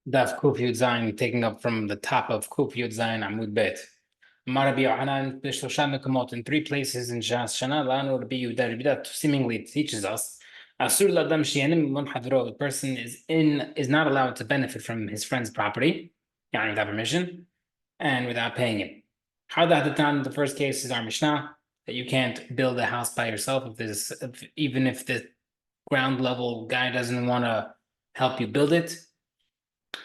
Daf Kuf Yud Zayin, taking up from the top of Kuf Yud Zayin Amud Bet. Rabbi Yohanan b'shlosha mekomot, in three places in Shas Shana Lanu Rabbi Yehuda seemingly teaches us Asur Ladam She'enim Mimon Havro, the person is not allowed to benefit from his friend's property, yani without permission and without paying him. Hadatan, the first case is our Mishnah, that you can't build a house by yourself even if the ground level guy doesn't want to help you build it.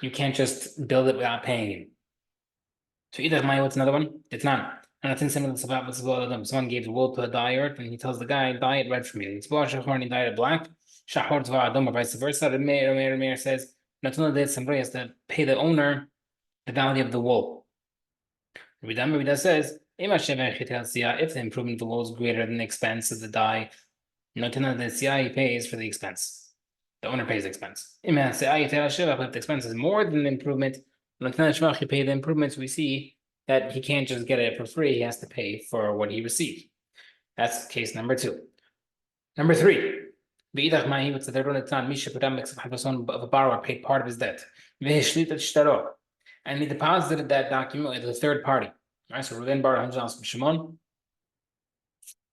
You can't just build it without paying him. So either what's another one? It's not. And I think similar to someone gave the wool to a dyer, and he tells the guy, dye it red for me. It's shahor, and he dyed it black. Shahor or vice versa. The mayor says, Natuna de Sambre has to pay the owner the value of the wool. Rabbi says, if the improvement of the wool is greater than the expense of the dye, Natuna de he pays for the expense. The owner pays the expense. If the expense is more than the improvement, you pay the improvements. We see that he can't just get it for free. He has to pay for what he received. That's case number 2. Number 3. What's the third one? It's not Misha of a borrower paid part of his debt. And he deposited that document with a third party. All right, so Reuven borrowed $100 from Shimon,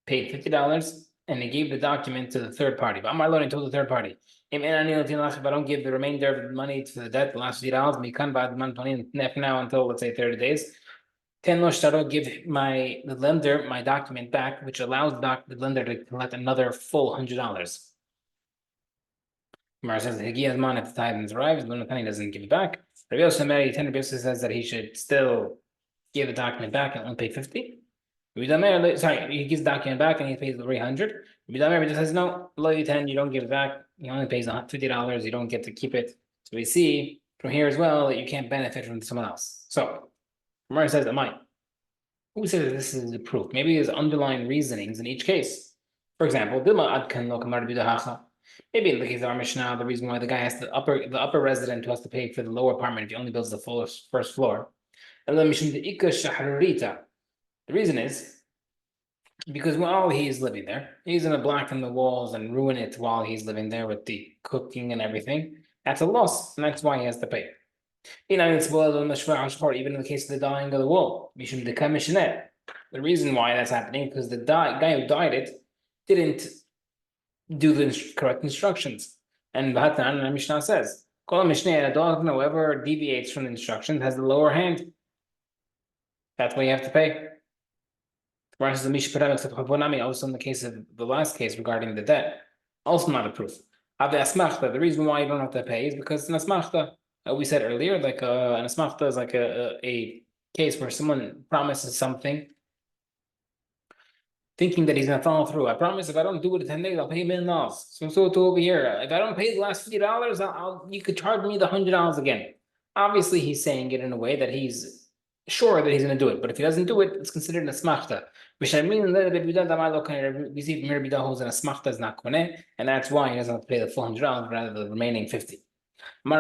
paid $50, and he gave the document to the third party. But Amar Lo told the third party, if I don't give the remainder of the money to the debt, the last $50, now until let's say 30 days, give the lender my document back, which allows the lender to collect another full $100. Gemara says if the time arrives, the penny doesn't give it back. Rabbi Yosef says that he should still give the document back and only pay 50. Sorry, he gives the document back and he pays the 300. Rabbi just says no, you don't give it back. He only pays $50. You don't get to keep it. So we see from here as well that you can't benefit from someone else. So Gemara says that might. Who says that this is the proof? Maybe there's underlying reasonings in each case. For example, maybe in the case of our Mishnah, the reason why the guy has the upper resident who has to pay for the lower apartment if he only builds the first floor. The reason is because while he's living there, he's going to blacken the walls and ruin it while he's living there with the cooking and everything. That's a loss, and that's why he has to pay. Even in the case of the dyeing of the wool, the reason why that's happening because the guy who dyed it didn't do the correct instructions. And Bhatan Mishnah says, whoever deviates from the instructions has the lower hand. That's why you have to pay. Also in the case of the last case regarding the debt, also not a proof. The reason why you don't have to pay is because it's an asmachta. We said earlier, like an asmachta is like a case where someone promises something, thinking that he's going to follow through. I promise if I don't do it in 10 days, I'll pay $1 million. So over here, if I don't pay the last $50, you could charge me the $100 again. Obviously, he's saying it in a way that he's sure that he's going to do it, but if he doesn't do it, it's considered an asmachta. We see from Rabbi holds an asmachta is not koneh, and that's why he doesn't have to pay the full $100 rather than the remaining 50. In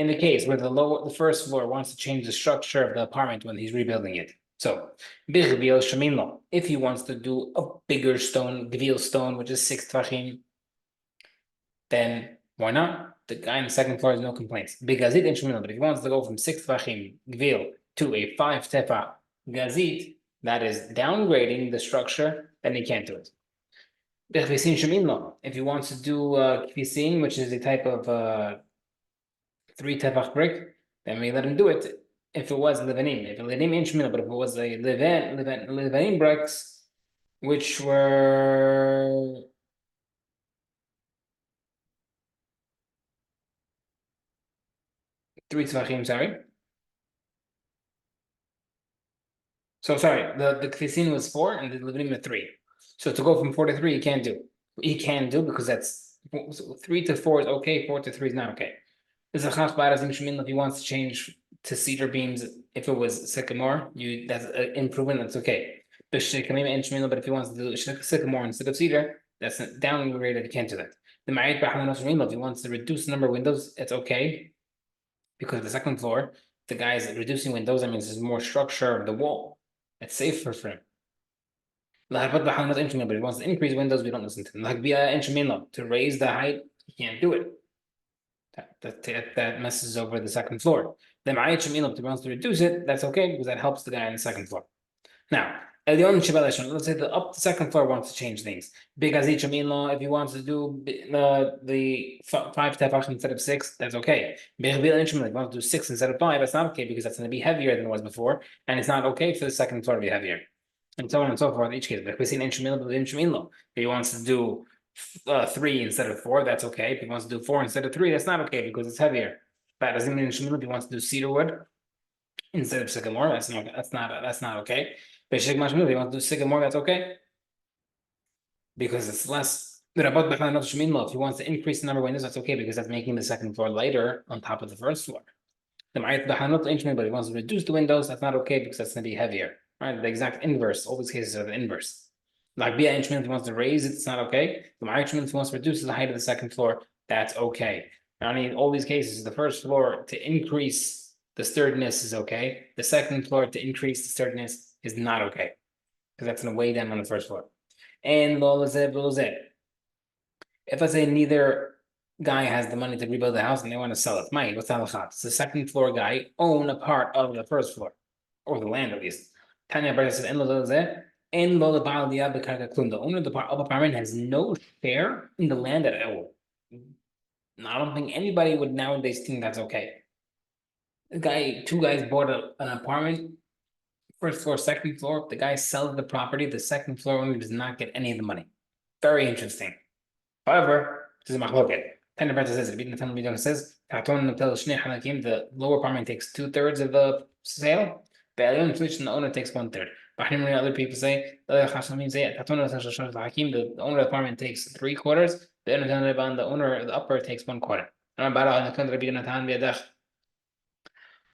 the case where the first floor wants to change the structure of the apartment when he's rebuilding it. So, if he wants to do a bigger stone, gvil stone, which is 6 tvachim, then why not? The guy on the second floor has no complaints. Big gazit and shemina, but if he wants to go from 6 tvachim gvil to a 5 tefa gazit, that is downgrading the structure, then he can't do it. If he wants to do kvisin, which is a type of 3 tefach brick, then we let him do it. If it was levanim, if levanim in shemina, but if it was a levanim bricks, which were 3 tvachim, sorry. So sorry, the kvisin was 4 and the levanim are 3. So to go from 4 to 3, he can't do. He can do because that's 3 to 4 is okay, 4 to 3 is not okay. There's a chachbaras in shemin if he wants to change to cedar beams. If it was sycamore, that's an improvement. That's okay. But if he wants to do sycamore instead of cedar, that's downgraded. He can't do that. If he wants to reduce the number of windows, it's okay because the second floor, the guy is reducing windows. That means there's more structure of the wall. It's safer for him. But if he wants to increase windows, we don't listen to him. To raise the height, he can't do it. That messes over the second floor. Then if he wants to reduce it, that's okay because that helps the guy on the second floor. Now, let's say the second floor wants to change things. Because if he wants to do the 5 tefach instead of 6, that's okay. If he wants to do 6 instead of 5, that's not okay because that's going to be heavier than it was before, and it's not okay for the second floor to be heavier, and so on and so forth. In each case, if he wants to do 3 instead of 4, that's okay. If he wants to do 4 instead of 3, that's not okay because it's heavier. That doesn't mean if he wants to do cedar wood instead of sycamore, that's not okay. But if he wants to do sycamore, that's okay because it's less. If he wants to increase the number of windows, that's okay because that's making the second floor lighter on top of the first floor. But if he wants to reduce the windows, that's not okay because that's going to be heavier. Right? The exact inverse. All these cases are the inverse. Like Bia inch if he wants to raise it, it's not okay. The if he wants to reduce the height of the second floor, that's okay. I mean, all these cases, the first floor to increase the sturdiness is okay. The second floor to increase the sturdiness is not okay because that's going to weigh down on the first floor. And if I say neither guy has the money to rebuild the house and they want to sell it, what's halakha? Does the second floor guy own a part of the first floor or the land at least? Tanya Berta says, the owner of the apartment has no share in the land at all. I don't think anybody would nowadays think that's okay. Two guys bought an apartment, first floor, second floor. The guy sells the property. The second floor owner does not get any of the money. Very interesting. However, this is machloket. Tanya Berta says, the lower apartment takes 2/3 of the sale. The owner takes 1/3. Other people say the owner of the apartment takes 3/4. The owner of the upper takes 1/4.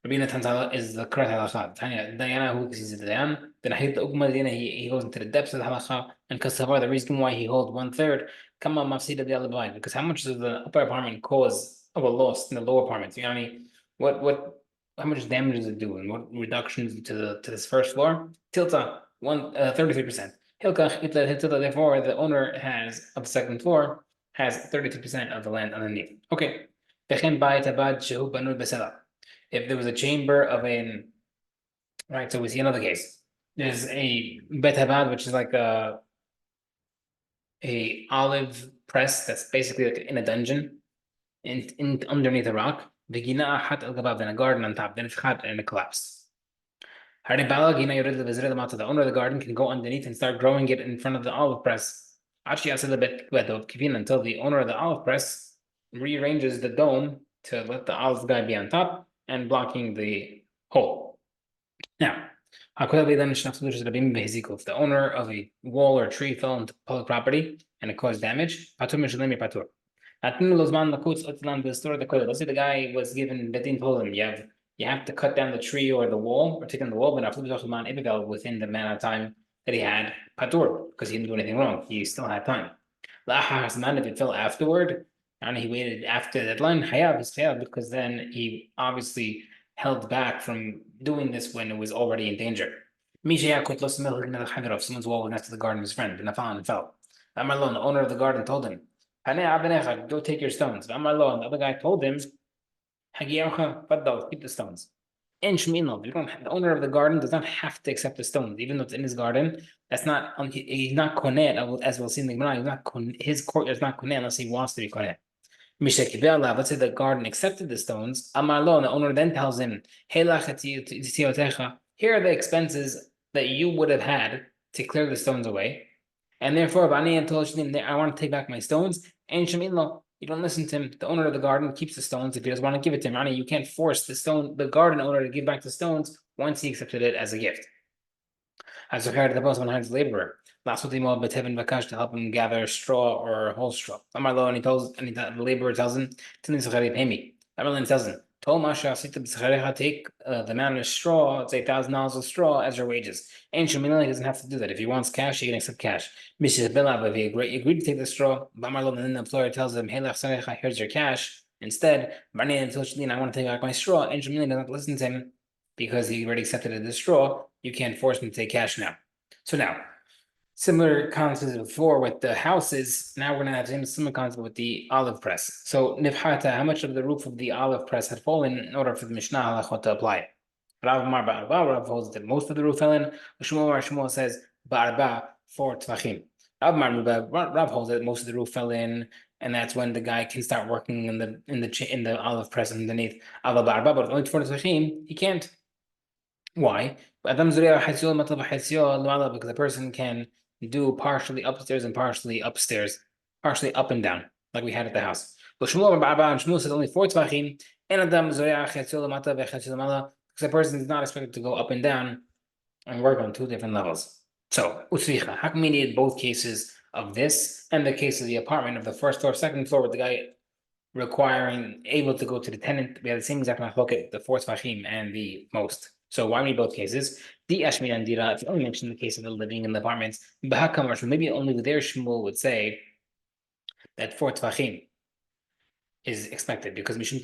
Rabina Tanzala is the correct halacha. Tanya Diana, who sees the Dayan, then Ahit Ugma Dina, he goes into the depths of the halacha, and Kasavar, the reason why he holds 1/3, Kama Mafsida the Alabay, because how much does the upper apartment cause of a loss in the lower apartment? You know what I mean? How much damage does it do, and what reductions to this first floor? Tilta, 33%. Hilkach, Tilta, therefore, the owner has of the second floor has 33% of the land underneath. Okay. If there was a chamber of right, so we see another case. There's a bet habad, which is like a olive press that's basically like in a dungeon, in underneath a rock. Then a garden on top. Then it's hot and it collapsed. The owner of the garden can go underneath and start growing it in front of the olive press. Until the owner of the olive press rearranges the dome to let the olive guy be on top and blocking the hole. Now, if the owner of a wall or tree fell into public property and it caused damage, let's say the guy was given Bedin told him you have to cut down the tree or the wall or take down the wall, but within the amount of time that he had patur, because he didn't do anything wrong. He still had time. If it fell afterward, and he waited after the deadline, because then he obviously held back from doing this when it was already in danger. Someone's wall was next to the garden of his friend, and fell. The owner of the garden told him, go take your stones. And the other guy told him, keep the stones. The owner of the garden does not have to accept the stones, even though it's in his garden. That's not he's not koneh, as we'll see in the Gemara. His courtyard is not koneh unless he wants to be koneh. Let's say the garden accepted the stones. Amarlo, and the owner then tells him, here are the expenses that you would have had to clear the stones away. And therefore, I want to take back my stones. And Shemilo, you don't listen to him. The owner of the garden keeps the stones if he doesn't want to give it to him. You can't force the garden owner to give back the stones once he accepted it as a gift. As compared to the boss his laborer. Last with him to help him gather straw or whole straw. And the laborer tells him, pay me. Amarlo tells him, take the amount of straw, let's say $1,000 of straw as your wages. And Shemila doesn't have to do that. If he wants cash, he can accept cash. If he agreed to take the straw, and then the employer tells him, here's your cash. Instead, I want to take back my straw. And Shemila does not listen to him because he already accepted the straw. You can't force him to take cash now. So now, Similar concept before with the houses. Now we're gonna have the similar concept with the olive press. So nifhata, how much of the roof of the olive press had fallen in order for the Mishnah halachot to apply? Rav holds that most of the roof fell in. Shmuel says ba'arba 4 tvachim. Rav holds that most of the roof fell in, and that's when the guy can start working in the olive press underneath. But only 4 tvachim, he can't. Why? Because a person can do partially upstairs and partially upstairs, partially up and down, like we had at the house. But Shmuel says only 4 tvachim, because a person is not expected to go up and down and work on 2 different levels. So, how come we need both cases of this and the case of the apartment of the first floor, second floor, with the guy able to go to the tenant? We have the same exact machloket, the 4 tvachim and the most. So why need both cases? The Ashmin and Dira, if you only mention the case of the living in the apartments, maybe only there Shmuel would say that 4 tvachim is expected because because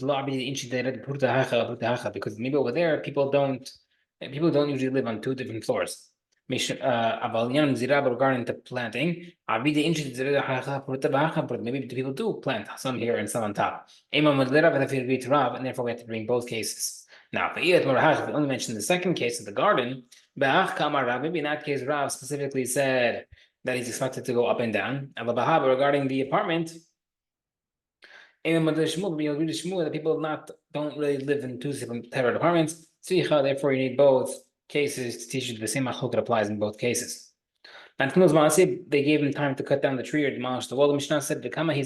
maybe over there people don't usually live on 2 different floors. Regarding to planting, maybe the people do plant some here and some on top. And therefore we have to bring both cases. Now, if we only mention the second case of the garden, maybe in that case Rav specifically said that he's expected to go up and down. But regarding the apartment, that people don't really live in 2 separate apartments. Therefore, you need both cases to teach you the same machloket applies in both cases. And they gave him time to cut down the tree or demolish the wall. The Mishnah said, what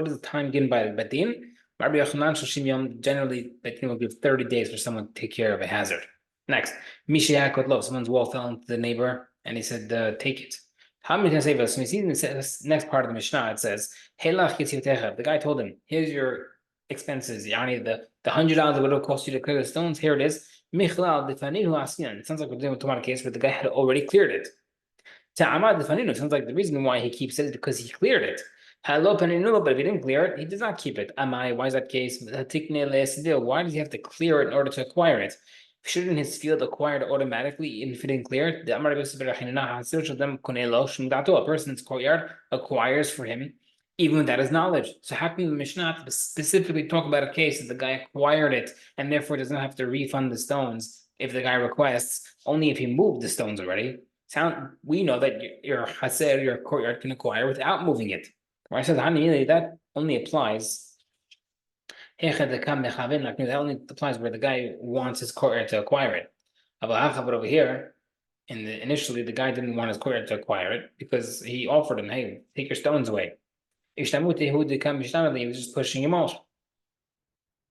is the time given by Batin? Generally, Batin will give 30 days for someone to take care of a hazard. Next, someone's wall fell into the neighbor, and he said, take it. How many times say this? We see in the next part of the Mishnah, it says, the guy told him, here's your expenses. The $100 that would have cost you to clear the stones, here it is. It sounds like we're dealing with a case where the guy had already cleared it. It sounds like the reason why he keeps it is because he cleared it. But if he didn't clear it, he does not keep it. Why is that case? Why does he have to clear it in order to acquire it? Shouldn't his field acquire it automatically even if he didn't clear it? A person's courtyard acquires for him even without his knowledge. So how can the Mishnah specifically talk about a case that the guy acquired it and therefore does not have to refund the stones if the guy requests, only if he moved the stones already? We know that your chaser, your courtyard, can acquire without moving it. Where I said that only applies. That only applies where the guy wants his courtyard to acquire it. But over here, initially the guy didn't want his courtyard to acquire it because he offered him, hey, take your stones away. He was just pushing him out.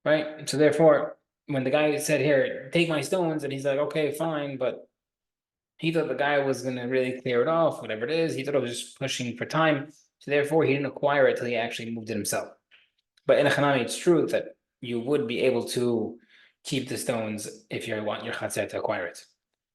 Right? So therefore, when the guy said, here, take my stones, and he's like, okay, fine, but he thought the guy was going to really clear it off, whatever it is. He thought it was just pushing for time. So therefore, he didn't acquire it till he actually moved it himself. But in a Hanami, it's true that you would be able to keep the stones if you want your chatzah to acquire it.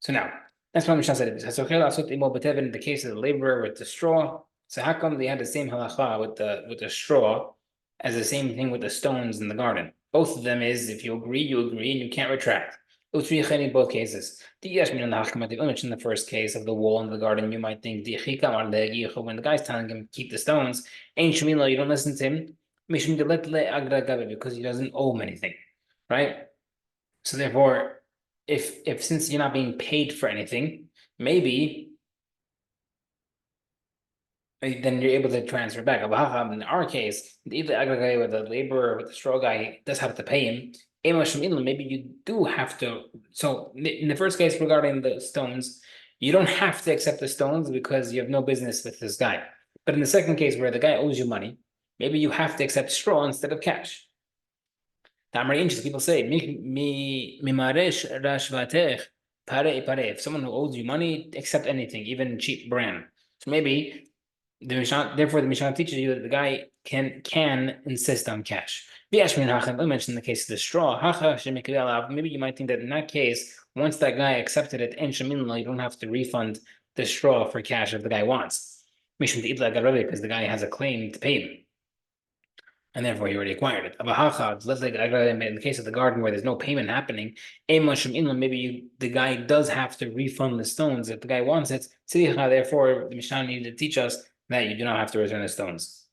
So now, that's what Mishnah said. In the case of the laborer with the straw, so how come they had the same halacha with the straw as the same thing with the stones in the garden? Both of them is, if you agree, and you can't retract. In both cases. In the first case of the wall in the garden, you might think when the guy's telling him keep the stones, you don't listen to him because he doesn't owe him anything, right? So therefore, if since you're not being paid for anything, maybe then you're able to transfer back. In our case, the guy with the laborer with the straw guy does have to pay him. Maybe you do have to. So in the first case regarding the stones, you don't have to accept the stones because you have no business with this guy. But in the second case where the guy owes you money, maybe you have to accept straw instead of cash. Now, I'm very interested. People say, if someone who owes you money, accept anything, even cheap brand. So maybe therefore the Mishnah teaches you that the guy can insist on cash. I mentioned the case of the straw. Maybe you might think that in that case, once that guy accepted it, you don't have to refund the straw for cash if the guy wants. Because the guy has a claim to pay him. and therefore he already acquired it. Let's say in the case of the garden where there's no payment happening, maybe the guy does have to refund the stones if the guy wants it. Therefore, the Mishnah needed to teach us that you do not have to return the stones.